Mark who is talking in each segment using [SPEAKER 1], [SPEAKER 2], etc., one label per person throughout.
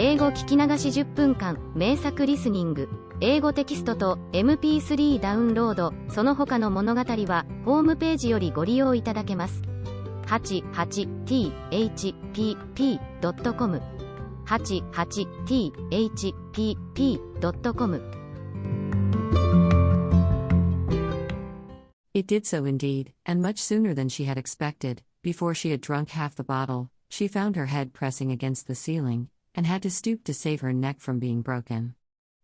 [SPEAKER 1] 英語聞き流し10分間、名作リスニング、英語テキストと MP3 ダウンロード、その他の物語は、ホームページよりご利用いただけます。88thpp.com 88thpp.com
[SPEAKER 2] It did so indeed, and much sooner than she had expected. Before she had drunk half the bottle, she found her head pressing against the ceiling, and had to stoop to save her neck from being broken.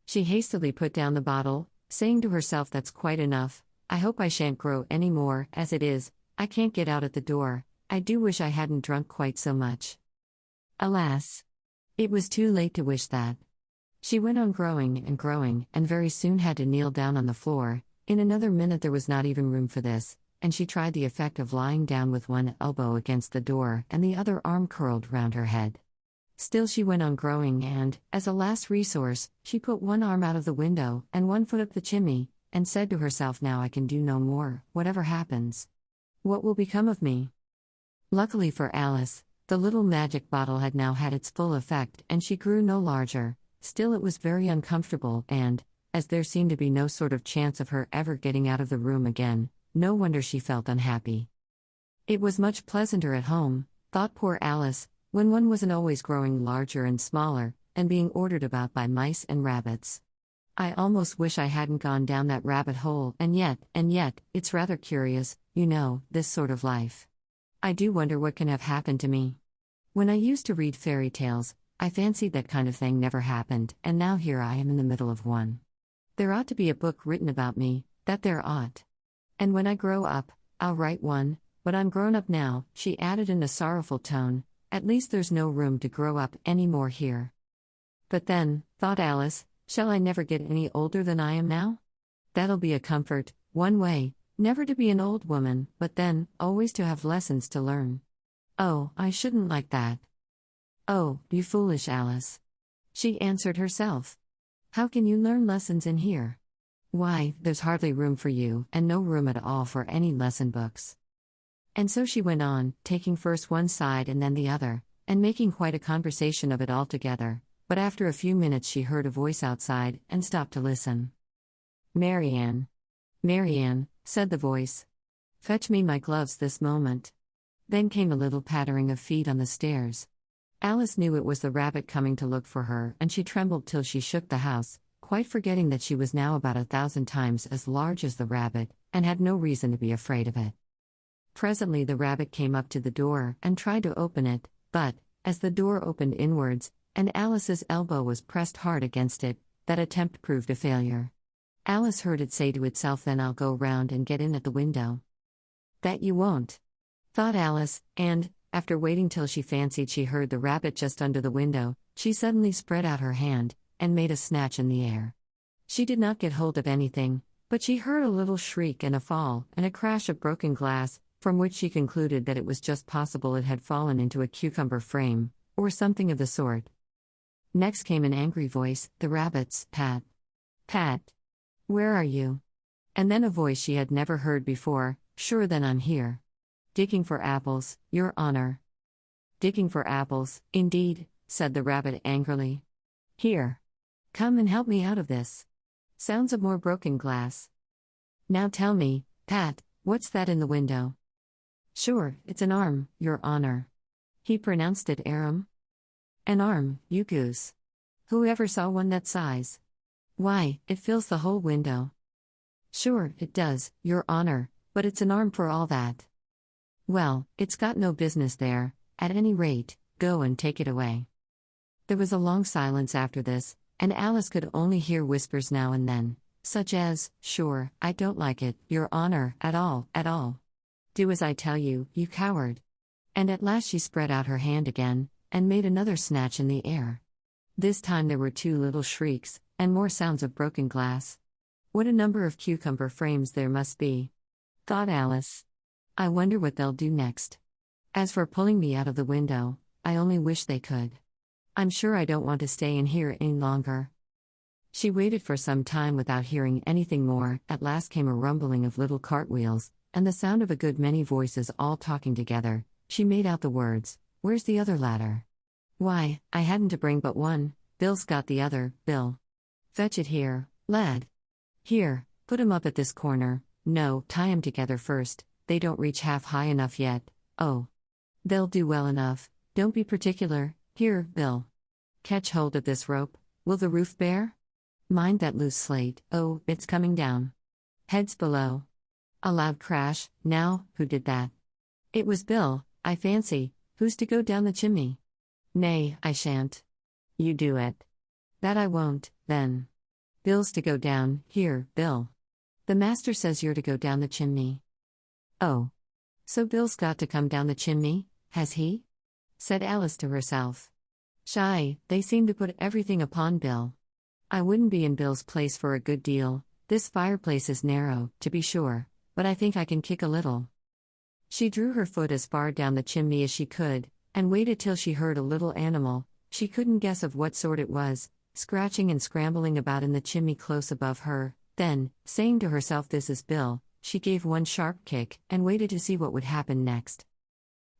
[SPEAKER 2] She hastily put down the bottle, saying to herself, "That's quite enough. I hope I shan't grow any more. As it is, I can't get out at the door. I do wish I hadn't drunk quite so much." Alas! It was too late to wish that. She went on growing, and very soon had to kneel down on the floor. In another minute there was not even room for this, and she tried the effect of lying down with one elbow against the door and the other arm curled round her head. Still she went on growing and, as a last resource, she put one arm out of the window and one foot up the chimney, and said to herself, "Now I can do no more, whatever happens. What will become of me?" Luckily for Alice, the little magic bottle had now had its full effect and she grew no larger. Still it was very uncomfortable and, as there seemed to be no sort of chance of her ever getting out of the room again, no wonder she felt unhappy. It was much pleasanter at home, thought poor Alice, when one wasn't always growing larger and smaller, and being ordered about by mice and rabbits. I almost wish I hadn't gone down that rabbit hole, and yet, it's rather curious, you know, this sort of life. I do wonder what can have happened to me. When I used to read fairy tales, I fancied that kind of thing never happened, and now here I am in the middle of one. There ought to be a book written about me, that there ought. And when I grow up, I'll write one, but I'm grown up now, she added in a sorrowful tone. At least there's no room to grow up any more here. But then, thought Alice, shall I never get any older than I am now? That'll be a comfort, one way, never to be an old woman, but then, always to have lessons to learn. Oh, I shouldn't like that. Oh, you foolish Alice. She answered herself. How can you learn lessons in here? Why, there's hardly room for you, and no room at all for any lesson books. And so she went on, taking first one side and then the other, and making quite a conversation of it altogether, but after a few minutes she heard a voice outside, and stopped to listen. "Marianne. Marianne," said the voice. "Fetch me my gloves this moment." Then came a little pattering of feet on the stairs. Alice knew it was the rabbit coming to look for her, and she trembled till she shook the house, quite forgetting that she was now about 1,000 times as large as the rabbit, and had no reason to be afraid of it. Presently the rabbit came up to the door, and tried to open it, but, as the door opened inwards, and Alice's elbow was pressed hard against it, that attempt proved a failure. Alice heard it say to itself, "Then I'll go round and get in at the window." "That you won't," thought Alice, and, after waiting till she fancied she heard the rabbit just under the window, she suddenly spread out her hand, and made a snatch in the air. She did not get hold of anything, but she heard a little shriek and a fall, and a crash of broken glass, from which she concluded that it was just possible it had fallen into a cucumber frame, or something of the sort. Next came an angry voice, the rabbit's, "Pat. Pat. Where are you?" And then a voice she had never heard before, "Sure then I'm here. Digging for apples, your honor." "Digging for apples, indeed," said the rabbit angrily. "Here. Come and help me out of this. Sounds of more broken glass. Now tell me, Pat, what's that in the window?" "Sure, it's an arm, your honor." He pronounced it arum. "An arm, you goose. Who ever saw one that size? Why, it fills the whole window." "Sure, it does, your honor, but it's an arm for all that." "Well, it's got no business there, at any rate, go and take it away." There was a long silence after this, and Alice could only hear whispers now and then, such as, "Sure, I don't like it, your honor, at all, at all. Do as I tell you, you coward." And at last she spread out her hand again, and made another snatch in the air. This time there were 2 little shrieks, and more sounds of broken glass. What a number of cucumber frames there must be, thought Alice. I wonder what they'll do next. As for pulling me out of the window, I only wish they could. I'm sure I don't want to stay in here any longer. She waited for some time without hearing anything more. At last came a rumbling of little cartwheels, and the sound of a good many voices all talking together. She made out the words, "Where's the other ladder? Why, I hadn't to bring but one, Bill's got the other, Bill. Fetch it here, lad. Here, put 'em up at this corner, no, tie 'em together first, they don't reach half high enough yet, oh. They'll do well enough, don't be particular, here, Bill. Catch hold of this rope, will the roof bear? Mind that loose slate, oh, it's coming down. Heads below. A loud crash, now, who did that? It was Bill, I fancy, who's to go down the chimney? Nay, I shan't. You do it. That I won't, then. Bill's to go down, here, Bill. The master says you're to go down the chimney. Oh. So Bill's got to come down the chimney, has he? Said Alice to herself. Shy, they seem to put everything upon Bill. I wouldn't be in Bill's place for a good deal, this fireplace is narrow, to be sure, but I think I can kick a little. She drew her foot as far down the chimney as she could, and waited till she heard a little animal, she couldn't guess of what sort it was, scratching and scrambling about in the chimney close above her. Then, saying to herself this is Bill, she gave one sharp kick, and waited to see what would happen next.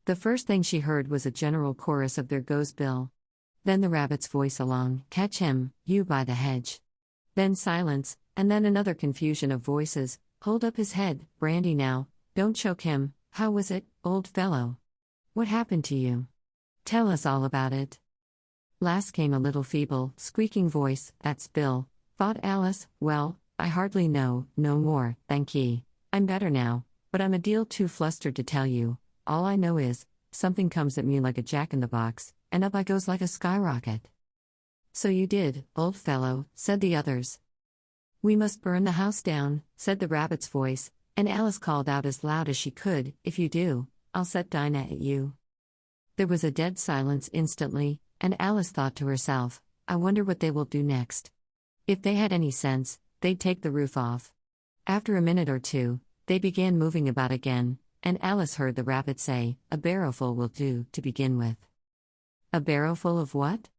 [SPEAKER 2] The first thing she heard was a general chorus of "There goes Bill." Then the rabbit's voice along, "Catch him, you by the hedge." Then silence, and then another confusion of voices, "Hold up his head, Brandy now, don't choke him, how was it, old fellow? What happened to you? Tell us all about it." Last came a little feeble, squeaking voice, "That's Bill," thought Alice, "well, I hardly know, no more, thank ye. I'm better now, but I'm a deal too flustered to tell you. All I know is, something comes at me like a jack-in-the-box, and up I goes like a skyrocket." "So you did, old fellow," said the others. "We must burn the house down," said the rabbit's voice, and Alice called out as loud as she could, "If you do, I'll set Dinah at you." There was a dead silence instantly, and Alice thought to herself, "I wonder what they will do next. If they had any sense, they'd take the roof off." After a minute or two, they began moving about again, and Alice heard the rabbit say, "A barrowful will do, to begin with." A barrowful of what?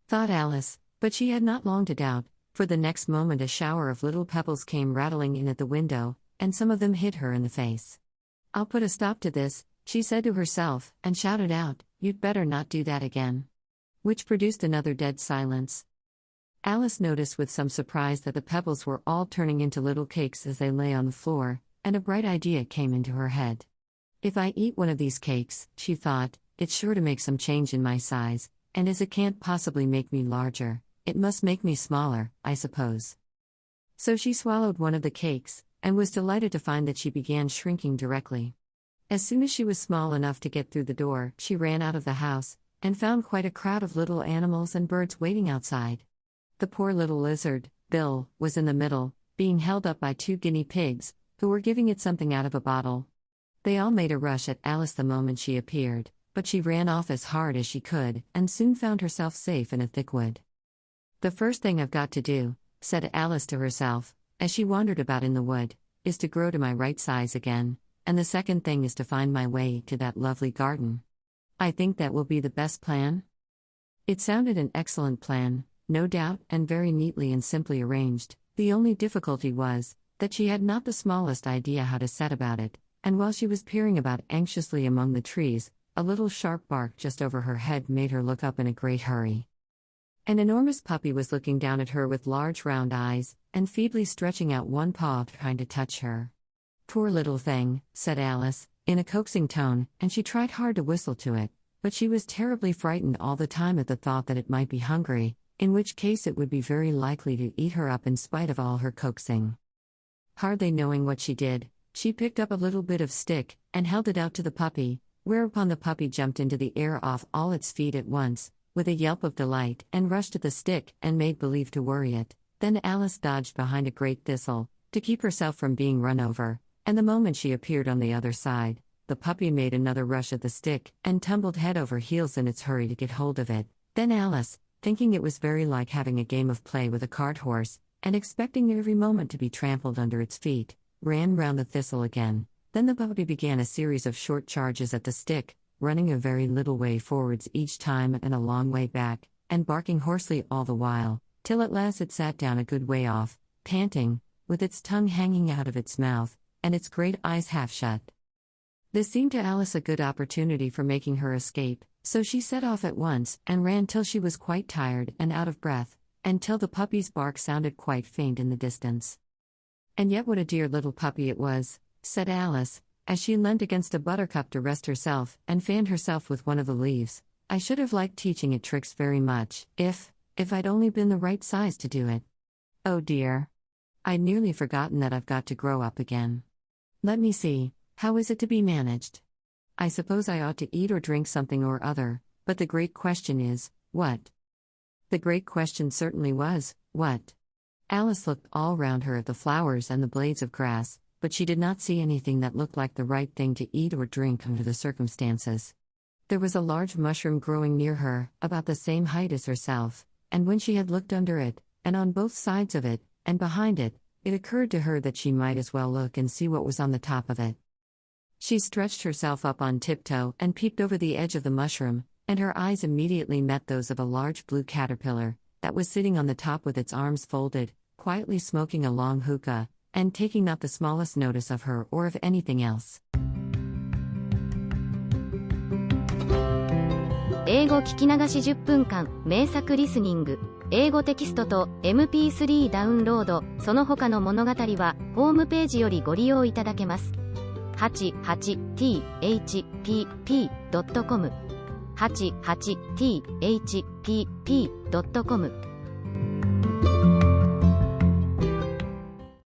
[SPEAKER 2] Thought Alice, but she had not long to doubt, for the next moment a shower of little pebbles came rattling in at the window, and some of them hit her in the face. "I'll put a stop to this," she said to herself, and shouted out, "You'd better not do that again." Which produced another dead silence. Alice noticed with some surprise that the pebbles were all turning into little cakes as they lay on the floor, and a bright idea came into her head. "If I eat one of these cakes," she thought, "it's sure to make some change in my size, and as it can't possibly make me larger, it must make me smaller, I suppose." So she swallowed one of the cakes, and was delighted to find that she began shrinking directly. As soon as she was small enough to get through the door, she ran out of the house, and found quite a crowd of little animals and birds waiting outside. The poor little lizard, Bill, was in the middle, being held up by 2 guinea pigs, who were giving it something out of a bottle. They all made a rush at Alice the moment she appeared, but she ran off as hard as she could, and soon found herself safe in a thick wood. "The first thing I've got to do," said Alice to herself, as she wandered about in the wood, "is to grow to my right size again, and the second thing is to find my way to that lovely garden. I think that will be the best plan." It sounded an excellent plan, no doubt, and very neatly and simply arranged. The only difficulty was, that she had not the smallest idea how to set about it, and while she was peering about anxiously among the trees, a little sharp bark just over her head made her look up in a great hurry. An enormous puppy was looking down at her with large round eyes, and feebly stretching out one paw trying to touch her. "Poor little thing," said Alice, in a coaxing tone, and she tried hard to whistle to it, but she was terribly frightened all the time at the thought that it might be hungry, in which case it would be very likely to eat her up in spite of all her coaxing. Hardly knowing what she did, she picked up a little bit of stick, and held it out to the puppy, whereupon the puppy jumped into the air off all its feet at once, with a yelp of delight, and rushed at the stick, and made believe to worry it. Then Alice dodged behind a great thistle, to keep herself from being run over, and the moment she appeared on the other side, the puppy made another rush at the stick, and tumbled head over heels in its hurry to get hold of it. Then Alice, thinking it was very like having a game of play with a cart horse, and expecting every moment to be trampled under its feet, ran round the thistle again. Then the puppy began a series of short charges at the stick, running a very little way forwards each time and a long way back, and barking hoarsely all the while, till at last it sat down a good way off, panting, with its tongue hanging out of its mouth, and its great eyes half shut. This seemed to Alice a good opportunity for making her escape, so she set off at once and ran till she was quite tired and out of breath, and till the puppy's bark sounded quite faint in the distance. "And yet what a dear little puppy it was," said Alice, as she leant against a buttercup to rest herself and fanned herself with one of the leaves. "I should have liked teaching it tricks very much, if I'd only been the right size to do it. Oh dear. I'd nearly forgotten that I've got to grow up again. Let me see, how is it to be managed? I suppose I ought to eat or drink something or other, but the great question is, what?" The great question certainly was, what? Alice looked all round her at the flowers and the blades of grass, but she did not see anything that looked like the right thing to eat or drink under the circumstances. There was a large mushroom growing near her, about the same height as herself, and when she had looked under it, and on both sides of it, and behind it, it occurred to her that she might as well look and see what was on the top of it. She stretched herself up on tiptoe and peeped over the edge of the mushroom, and her eyes immediately met those of a large blue caterpillar, that was sitting on the top with its arms folded, quietly smoking a long hookah, and taking not the smallest notice of her or of anything else.
[SPEAKER 1] 英語聞き流し10分間、名作リスニング。英語テキストと MP3 ダウンロード、その他の物語は、ホームページよりご利用いただけます。88thpp.com 88thpp.com